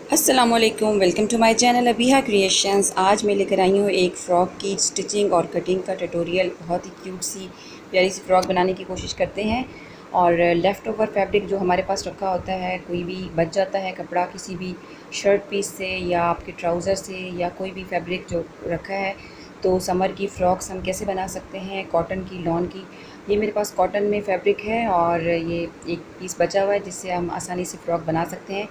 अस्सलामुअलैकुम, welcome to my channel Abiha creations. आज मैं लेकर आई हूँ एक फ़्रॉक की स्टिचिंग और कटिंग का ट्यूटोरियल। बहुत ही क्यूट सी प्यारी सी फ़्रॉक बनाने की कोशिश करते हैं। और लेफ़्ट ओवर फैब्रिक जो हमारे पास रखा होता है, कोई भी बच जाता है कपड़ा किसी भी शर्ट पीस से या आपके ट्राउज़र से या कोई भी फैब्रिक जो रखा है, तो समर की फ़्रॉक्स हम कैसे बना सकते हैं, कॉटन की, लॉन की। ये मेरे पास कॉटन में फैब्रिक है और ये एक पीस बचा हुआ है जिससे हम आसानी से फ़्रॉक बना सकते हैं।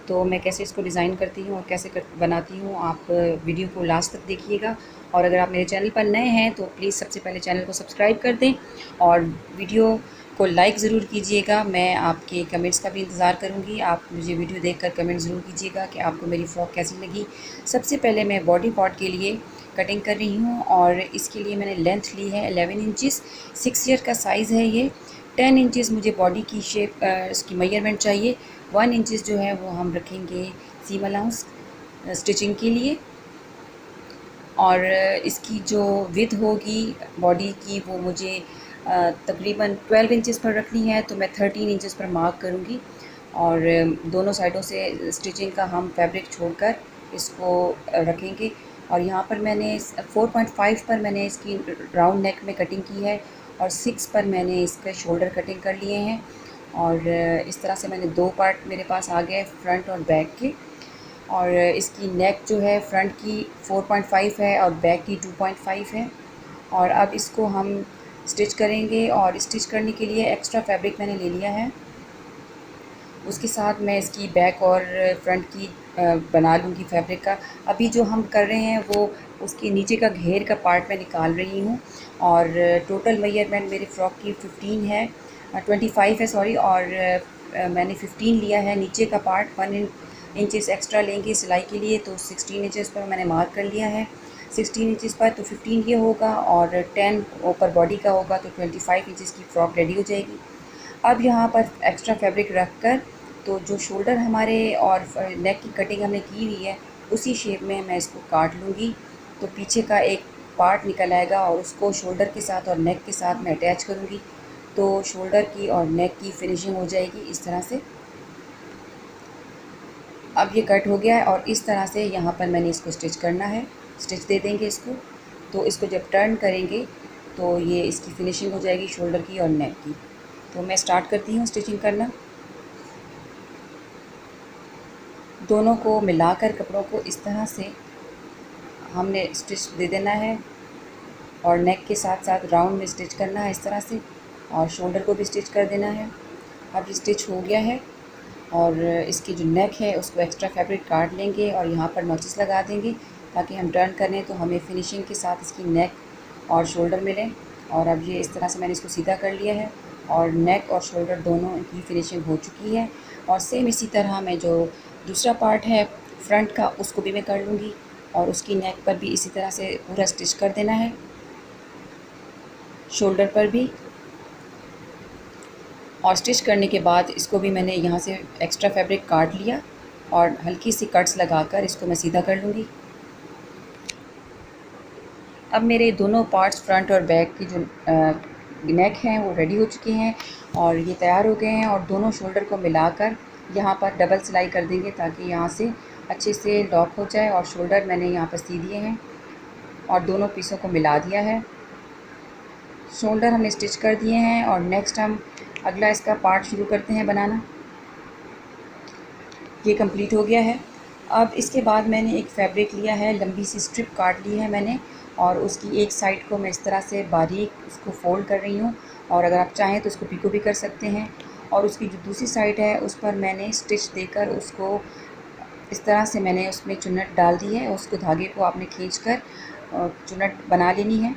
तो मैं कैसे इसको डिज़ाइन करती हूँ और कैसे बनाती हूँ, आप वीडियो को लास्ट तक देखिएगा। और अगर आप मेरे चैनल पर नए हैं तो प्लीज़ सबसे पहले चैनल को सब्सक्राइब कर दें और वीडियो को लाइक ज़रूर कीजिएगा। मैं आपके कमेंट्स का भी इंतज़ार करूँगी। आप मुझे वीडियो देखकर कमेंट ज़रूर कीजिएगा कि आपको मेरी फ़्रॉक कैसी लगी। सबसे पहले मैं बॉडी पार्ट के लिए कटिंग कर रही हूँ और इसके लिए मैंने लेंथ ली है 11 इंचज़। 6 ईयर का साइज़ है ये। 10 इंचज़ मुझे बॉडी की शेप इसकी मेजरमेंट चाहिए। 1 इंचज़ जो है वो हम रखेंगे सीम अलाउंस स्टिचिंग के लिए। और इसकी जो विड्थ होगी बॉडी की वो मुझे तकरीबन 12 इंचज़ पर रखनी है, तो मैं 13 इंचज़ पर मार्क करूँगी। और दोनों साइडों से स्टिचिंग का हम फैब्रिक छोड़कर इसको रखेंगे। और यहाँ पर मैंने 4.5 पर मैंने इसकी राउंड नेक में कटिंग की है और 6 पर मैंने इसके शोल्डर कटिंग कर लिए हैं। और इस तरह से मैंने दो पार्ट मेरे पास आ गए, फ्रंट और बैक के। और इसकी नेक जो है फ्रंट की 4.5 है और बैक की 2.5 है। और अब इसको हम स्टिच करेंगे और स्टिच करने के लिए एक्स्ट्रा फैब्रिक मैंने ले लिया है। उसके साथ मैं इसकी बैक और फ्रंट की बना लूँगी फैब्रिक का। अभी जो हम कर रहे हैं वो उसके नीचे का घेर का पार्ट मैं निकाल रही हूँ। और टोटल मेजरमेंट मेरी फ़्रॉक की 15 है, 25 है सॉरी। और मैंने 15 लिया है नीचे का पार्ट। 1 इंचज़ एक्स्ट्रा लेंगे सिलाई के लिए, तो 16 इंचज़ पर मैंने मार्क कर लिया है। 16 इंचज़ पर तो 15 ये होगा और 10 ऊपर बॉडी का होगा, तो 25 इंचज़ की फ़्रॉक रेडी हो जाएगी। अब यहाँ पर एक्स्ट्रा फैब्रिक रख कर तो जो शोल्डर हमारे और नेक की कटिंग हमने की हुई है उसी शेप में मैं इसको काट लूँगी। तो पीछे का एक पार्ट निकल आएगा और उसको शोल्डर के साथ और नेक के साथ मैं अटैच करूँगी, तो शोल्डर की और नेक की फिनिशिंग हो जाएगी इस तरह से। अब ये कट हो गया है और इस तरह से यहाँ पर मैंने इसको स्टिच करना है। स्टिच दे देंगे इसको, तो इसको जब टर्न करेंगे तो ये इसकी फिनिशिंग हो जाएगी शोल्डर की और नेक की। तो मैं स्टार्ट करती हूँ स्टिचिंग करना। दोनों को मिलाकर कपड़ों को इस तरह से हमने स्टिच दे देना है और नेक के साथ साथ राउंड में स्टिच करना है इस तरह से, और शोल्डर को भी स्टिच कर देना है। अब ये स्टिच हो गया है और इसकी जो नेक है उसको एक्स्ट्रा फैब्रिक काट लेंगे और यहाँ पर नॉचेस लगा देंगे ताकि हम टर्न करें तो हमें फिनिशिंग के साथ इसकी नेक और शोल्डर मिलें। और अब ये इस तरह से मैंने इसको सीधा कर लिया है और नेक और शोल्डर दोनों की फिनिशिंग हो चुकी है। और सेम इसी तरह मैं जो दूसरा पार्ट है फ्रंट का उसको भी मैं कर लूँगी और उसकी नेक पर भी इसी तरह से पूरा स्टिच कर देना है, शोल्डर पर भी। और स्टिच करने के बाद इसको भी मैंने यहाँ से एक्स्ट्रा फैब्रिक काट लिया और हल्की सी कट्स लगाकर इसको मैं सीधा कर लूँगी। अब मेरे दोनों पार्ट्स फ्रंट और बैक की जो नेक हैं वो रेडी हो चुके हैं और ये तैयार हो गए हैं। और दोनों शोल्डर को मिलाकर यहाँ पर डबल सिलाई कर देंगे ताकि यहाँ से अच्छे से लॉक हो जाए। और शोल्डर मैंने यहाँ पर सी दिए हैं और दोनों पीसों को मिला दिया है। शोल्डर हमने स्टिच कर दिए हैं और नेक्स्ट हम अगला इसका पार्ट शुरू करते हैं बनाना। ये कंप्लीट हो गया है। अब इसके बाद मैंने एक फैब्रिक लिया है, लंबी सी स्ट्रिप काट ली है मैंने और उसकी एक साइड को मैं इस तरह से बारीक उसको फ़ोल्ड कर रही हूँ। और अगर आप चाहें तो उसको पिको भी कर सकते हैं। और उसकी जो दूसरी साइड है उस पर मैंने स्टिच देकर उसको इस तरह से मैंने उसमें चुन्नट डाल दी है। उसको धागे को आपने खींचकर चुन्नट बना लेनी है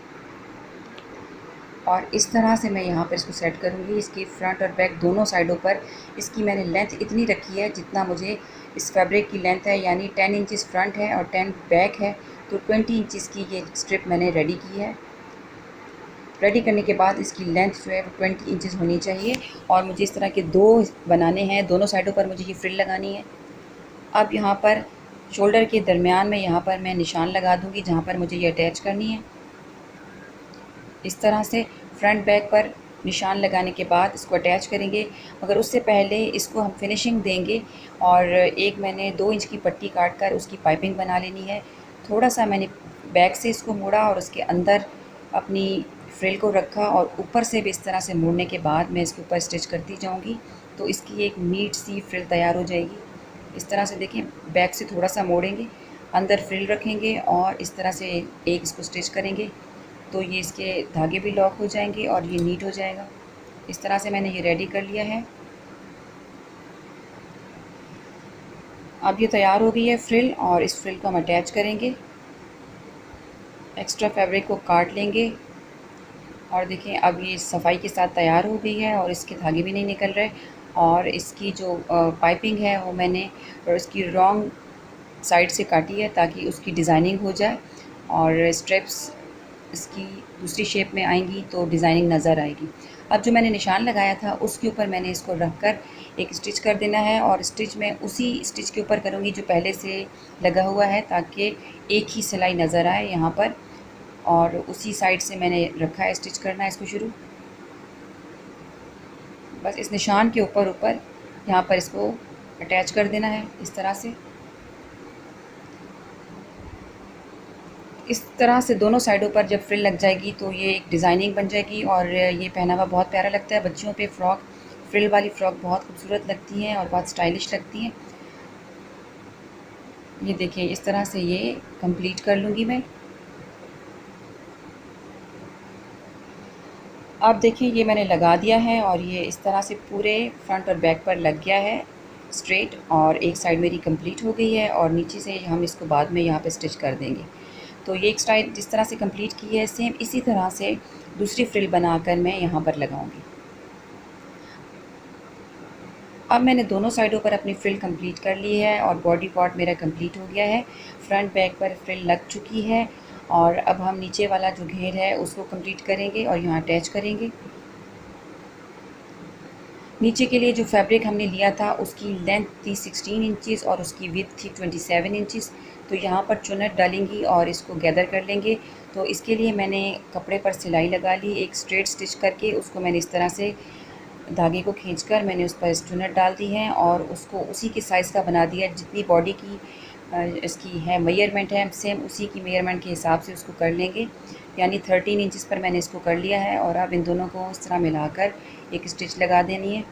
और इस तरह से मैं यहाँ पर इसको सेट करूँगी। इसकी फ्रंट और बैक दोनों साइडों पर इसकी मैंने लेंथ इतनी रखी है जितना मुझे इस फैब्रिक की लेंथ है, यानी 10 इंचज़ फ्रंट है और 10 बैक है, तो 20 इंचज़ की ये स्ट्रिप मैंने रेडी की है। रेडी करने के बाद इसकी लेंथ जो है वो 20 इंचज़ होनी चाहिए और मुझे इस तरह के दो बनाने हैं, दोनों साइडों पर मुझे ये फ्रिल लगानी है। अब यहाँ पर शोल्डर के दरमियान में यहाँ पर मैं निशान लगा दूँगी जहाँ पर मुझे ये अटैच करनी है। इस तरह से फ्रंट बैक पर निशान लगाने के बाद इसको अटैच करेंगे, मगर उससे पहले इसको हम फिनिशिंग देंगे। और एक मैंने 2 इंच की पट्टी काट कर उसकी पाइपिंग बना लेनी है। थोड़ा सा मैंने बैक से इसको मोड़ा और उसके अंदर अपनी फ्रिल को रखा और ऊपर से भी इस तरह से मोड़ने के बाद मैं इसके ऊपर स्टिच करती जाऊंगी, तो इसकी एक नीट सी फ्रिल तैयार हो जाएगी। इस तरह से देखें, बैक से थोड़ा सा मोड़ेंगे, अंदर फ्रिल रखेंगे और इस तरह से एक इसको स्टिच करेंगे, तो ये इसके धागे भी लॉक हो जाएंगे और ये नीट हो जाएगा। इस तरह से मैंने ये रेडी कर लिया है। अब ये तैयार हो गई है फ्रिल, और इस फ्रिल को हम अटैच करेंगे। एक्स्ट्रा फैब्रिक को काट लेंगे और देखें अब ये सफाई के साथ तैयार हो गई है और इसके धागे भी नहीं निकल रहे। और इसकी जो पाइपिंग है वो मैंने और इसकी रॉन्ग साइड से काटी है ताकि उसकी डिज़ाइनिंग हो जाए, और स्ट्रिप्स इसकी दूसरी शेप में आएंगी तो डिज़ाइनिंग नज़र आएगी। अब जो मैंने निशान लगाया था उसके ऊपर मैंने इसको रख कर एक स्टिच कर देना है, और स्टिच मैं उसी स्टिच के ऊपर करूँगी जो पहले से लगा हुआ है, ताकि एक ही सिलाई नज़र आए यहाँ पर। और उसी साइड से मैंने रखा है स्टिच करना है इसको शुरू। बस इस निशान के ऊपर ऊपर यहाँ पर इसको अटैच कर देना है इस तरह से। इस तरह से दोनों साइडों पर जब फ्रिल लग जाएगी तो ये एक डिज़ाइनिंग बन जाएगी, और ये पहना हुआ बहुत प्यारा लगता है। बच्चियों पे फ्रॉक, फ्रिल वाली फ़्रॉक बहुत खूबसूरत लगती हैं और बहुत स्टाइलिश लगती हैं। ये देखिए, इस तरह से ये कंप्लीट कर लूँगी मैं। अब देखिए, ये मैंने लगा दिया है और ये इस तरह से पूरे फ्रंट और बैक पर लग गया है स्ट्रेट, और एक साइड मेरी कंप्लीट हो गई है और नीचे से हम इसको बाद में यहाँ पे स्टिच कर देंगे। तो ये एक साइड जिस तरह से कंप्लीट की है, सेम इसी तरह से दूसरी फ्रिल बनाकर मैं यहाँ पर लगाऊंगी। अब मैंने दोनों साइडों पर अपनी फ्रिल कंप्लीट कर ली है और बॉडी पार्ट मेरा कंप्लीट हो गया है। फ्रंट बैक पर फ्रिल लग चुकी है, और अब हम नीचे वाला जो घेर है उसको कंप्लीट करेंगे और यहाँ अटैच करेंगे। नीचे के लिए जो फैब्रिक हमने लिया था उसकी लेंथ थी 16 इंचज़ और उसकी विड्थ थी 27 इंचज़। तो यहाँ पर चुन्नट डालेंगी और इसको गैदर कर लेंगे। तो इसके लिए मैंने कपड़े पर सिलाई लगा ली, एक स्ट्रेट स्टिच करके उसको मैंने इस तरह से धागे को खींचकर मैंने उस पर चुन्नट डाल दी है और उसको उसी के साइज़ का बना दिया। जितनी बॉडी की इसकी है मेजरमेंट है, सेम उसी की मेजरमेंट के हिसाब से उसको कर लेंगे। यानी 13 इंचज़ पर मैंने इसको कर लिया है, और अब इन दोनों को इस तरह मिलाकर एक स्टिच लगा देनी है।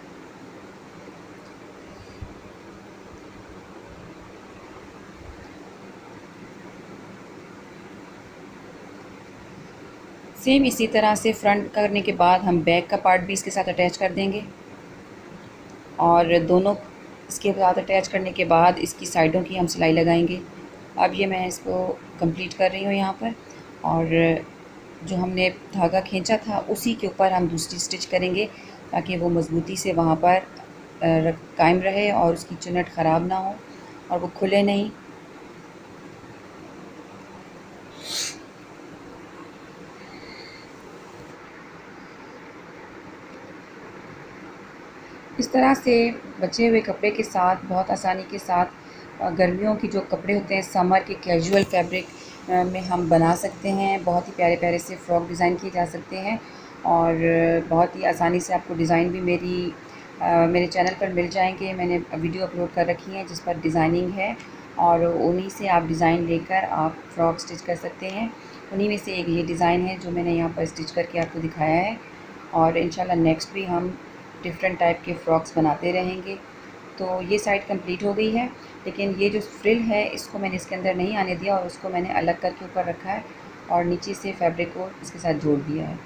सेम इसी तरह से फ्रंट करने के बाद हम बैक का पार्ट भी इसके साथ अटैच कर देंगे, और दोनों इसके साथ अटैच करने के बाद इसकी साइडों की हम सिलाई लगाएंगे। अब ये मैं इसको कंप्लीट कर रही हूँ यहाँ पर, और जो हमने धागा खींचा था उसी के ऊपर हम दूसरी स्टिच करेंगे ताकि वो मज़बूती से वहाँ पर कायम रहे और उसकी चुन्नट ख़राब ना हो और वो खुले नहीं। इस तरह से बचे हुए कपड़े के साथ बहुत आसानी के साथ गर्मियों की जो कपड़े होते हैं, समर के कैजुअल फैब्रिक में हम बना सकते हैं। बहुत ही प्यारे प्यारे से फ़्रॉक डिज़ाइन किए जा सकते हैं, और बहुत ही आसानी से आपको डिज़ाइन भी मेरे चैनल पर मिल जाएंगे। मैंने वीडियो अपलोड कर रखी हैं जिस पर डिज़ाइनिंग है, और उन्हीं से आप डिज़ाइन लेकर आप फ़्रॉक स्टिच कर सकते हैं। उन्हीं में से एक ये डिज़ाइन है जो मैंने यहाँ पर स्टिच करके आपको दिखाया है, और इंशाल्लाह नेक्स्ट भी हम डिफरेंट टाइप के फ़्रॉक्स बनाते रहेंगे। तो ये साइड कंप्लीट हो गई है, लेकिन ये जो फ्रिल है इसको मैंने इसके अंदर नहीं आने दिया और उसको मैंने अलग करके ऊपर रखा है और नीचे से फैब्रिक को इसके साथ जोड़ दिया है।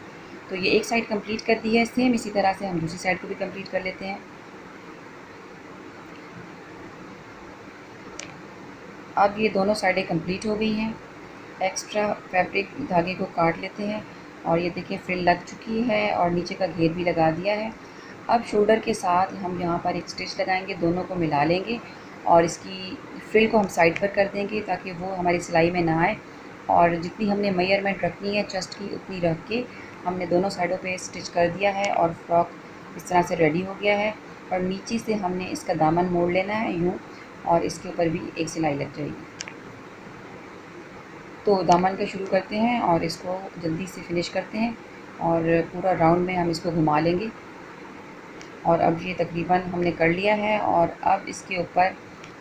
तो ये एक साइड कंप्लीट कर दी है। सेम इसी तरह से हम दूसरी साइड को भी कंप्लीट कर लेते हैं। अब ये दोनों साइडें कंप्लीट हो गई हैं। एक्स्ट्रा फैब्रिक धागे को काट लेते हैं, और ये देखिए फ्रिल लग चुकी है और नीचे का घेर भी लगा दिया है। अब शोल्डर के साथ हम यहाँ पर एक स्टिच लगाएंगे, दोनों को मिला लेंगे और इसकी फ्रिल को हम साइड पर कर देंगे ताकि वो हमारी सिलाई में ना आए। और जितनी हमने मेजरमेंट रखनी है चेस्ट की उतनी रख के हमने दोनों साइडों पे स्टिच कर दिया है, और फ्रॉक इस तरह से रेडी हो गया है। और नीचे से हमने इसका दामन मोड़ लेना है यूँ, और इसके ऊपर भी एक सिलाई लग जाएगी। तो दामन का शुरू करते हैं और इसको जल्दी से फिनिश करते हैं। और पूरा राउंड में हम इसको घुमा लेंगे। और अब ये तकरीबन हमने कर लिया है। और अब इसके ऊपर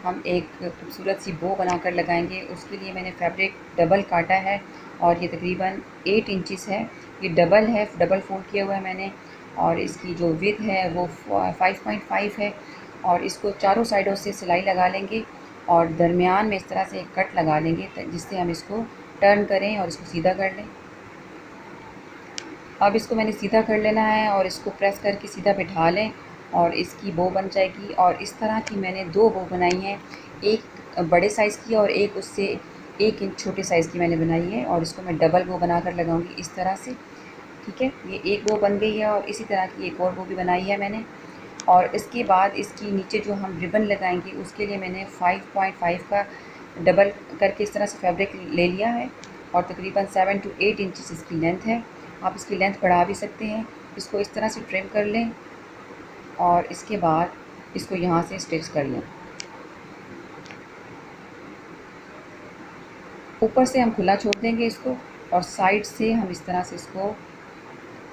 हम एक खूबसूरत सी बो बनाकर लगाएंगे। उसके लिए मैंने फैब्रिक डबल काटा है और ये तकरीबन 8 इंचेस है। ये डबल है, डबल फोल्ड किया हुआ है मैंने। और इसकी जो विड्थ है वो 5.5 है। और इसको चारों साइडों से सिलाई लगा लेंगे और दरमियान में इस तरह से एक कट लगा लेंगे जिससे हम इसको टर्न करें और इसको सीधा कर लें। अब इसको मैंने सीधा कर लेना है और इसको प्रेस करके सीधा बिठा लें और इसकी बो बन जाएगी। और इस तरह की मैंने 2 बो बनाई हैं, एक बड़े साइज़ की और एक उससे 1 इंच छोटे साइज़ की मैंने बनाई है। और इसको मैं डबल बो बनाकर लगाऊंगी इस तरह से। ठीक है, ये एक बो बन गई है और इसी तरह की एक और बो भी बनाई है मैंने। और इसके बाद इसकी नीचे जो हम रिबन लगाएंगे उसके लिए मैंने 5.5 का डबल करके इस तरह से फैब्रिक ले लिया है और तकरीबन 7 to 8 इंचेस इसकी लेंथ है। आप इसकी लेंथ बढ़ा भी सकते हैं। इसको इस तरह से ट्रिम कर लें और इसके बाद इसको यहाँ से स्टिच कर लें। ऊपर से हम खुला छोड़ देंगे इसको और साइड से हम इस तरह से इसको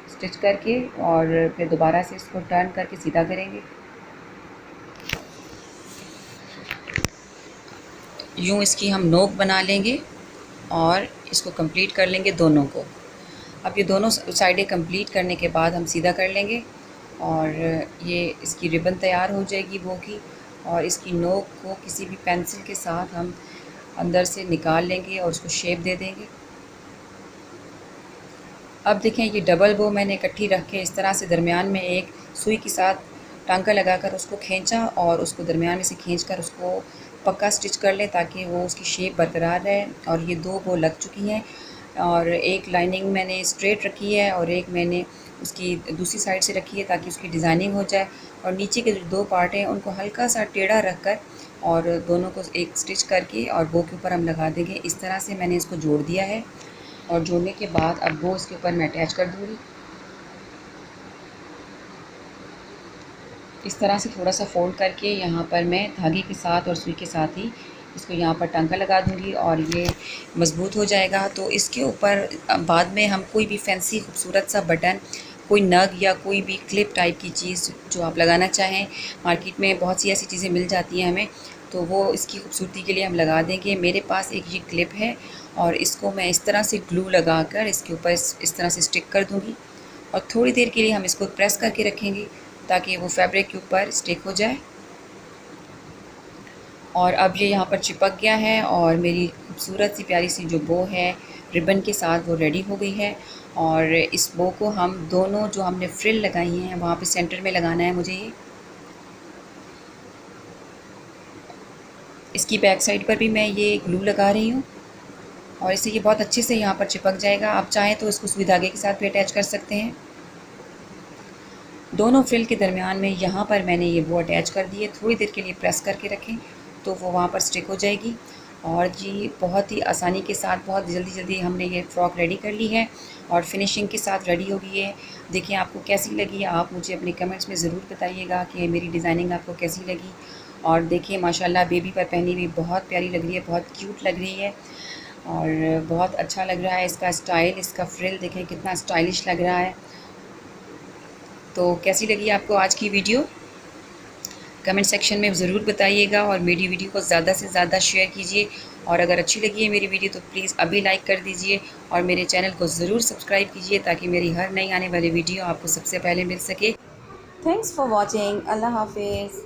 स्टिच करके और फिर दोबारा से इसको टर्न करके सीधा करेंगे। यूँ इसकी हम नोक बना लेंगे और इसको कंप्लीट कर लेंगे दोनों को। अब ये दोनों साइडें कंप्लीट करने के बाद हम सीधा कर लेंगे और ये इसकी रिबन तैयार हो जाएगी बो की। और इसकी नोक को किसी भी पेंसिल के साथ हम अंदर से निकाल लेंगे और उसको शेप दे देंगे। अब देखें, ये डबल बो मैंने इकट्ठी रख के इस तरह से दरमियान में एक सुई के साथ टांका लगाकर उसको खींचा और उसको दरमियान में से खींचकर उसको पक्का स्टिच कर लें ताकि वो उसकी शेप बरकरार रहे। और ये 2 बो लग चुकी हैं और एक लाइनिंग मैंने स्ट्रेट रखी है और एक मैंने उसकी दूसरी साइड से रखी है ताकि उसकी डिज़ाइनिंग हो जाए। और नीचे के जो 2 पार्ट हैं उनको हल्का सा टेढ़ा रख कर और दोनों को एक स्टिच करके और बो के ऊपर हम लगा देंगे। इस तरह से मैंने इसको जोड़ दिया है और जोड़ने के बाद अब वो इसके ऊपर मैं अटैच कर दूँगी। इस तरह से थोड़ा सा फोल्ड करके यहाँ पर मैं धागे के साथ और सुई के साथ ही इसको यहाँ पर टांका लगा दूँगी और ये मज़बूत हो जाएगा। तो इसके ऊपर बाद में हम कोई भी फैंसी खूबसूरत सा बटन, कोई नग या कोई भी क्लिप टाइप की चीज़ जो आप लगाना चाहें, मार्केट में बहुत सी ऐसी चीज़ें मिल जाती हैं हमें, तो वो इसकी खूबसूरती के लिए हम लगा देंगे। मेरे पास एक ये क्लिप है और इसको मैं इस तरह से ग्लू लगा कर इसके ऊपर इस तरह से स्टिक कर दूँगी और थोड़ी देर के लिए हम इसको प्रेस करके रखेंगे ताकि वो फैब्रिक के ऊपर स्टिक हो जाए। और अब ये यहाँ पर चिपक गया है और मेरी खूबसूरत सी प्यारी सी जो बो है रिबन के साथ वो रेडी हो गई है। और इस बो को हम दोनों जो हमने फ्रिल लगाई हैं वहाँ पे सेंटर में लगाना है मुझे ये। इसकी बैक साइड पर भी मैं ये ग्लू लगा रही हूँ और इससे ये बहुत अच्छे से यहाँ पर चिपक जाएगा। आप चाहें तो इसको सुई धागे के साथ भी अटैच कर सकते हैं। दोनों फ्रिल के दरमियान में यहाँ पर मैंने ये वो अटैच कर दी है। थोड़ी देर के लिए प्रेस करके रखें तो वो वहाँ पर स्टिक हो जाएगी। और जी बहुत ही आसानी के साथ बहुत जल्दी हमने ये फ़्रॉक रेडी कर ली है और फिनिशिंग के साथ रेडी हो गई है। देखिए आपको कैसी लगी, आप मुझे अपने कमेंट्स में ज़रूर बताइएगा कि मेरी डिज़ाइनिंग आपको कैसी लगी। और देखिए माशाल्लाह बेबी पर पहनी हुई बहुत प्यारी लग रही है, बहुत क्यूट लग रही है और बहुत अच्छा लग रहा है इसका स्टाइल। इसका फ्रिल देखें कितना स्टाइलिश लग रहा है। तो कैसी लगी आपको आज की वीडियो, कमेंट सेक्शन में ज़रूर बताइएगा और मेरी वीडियो को ज़्यादा से ज़्यादा शेयर कीजिए। और अगर अच्छी लगी है मेरी वीडियो तो प्लीज़ अभी लाइक कर दीजिए और मेरे चैनल को ज़रूर सब्सक्राइब कीजिए ताकि मेरी हर नई आने वाली वीडियो आपको सबसे पहले मिल सके। Thanks for watching. अल्लाह हाफिज़।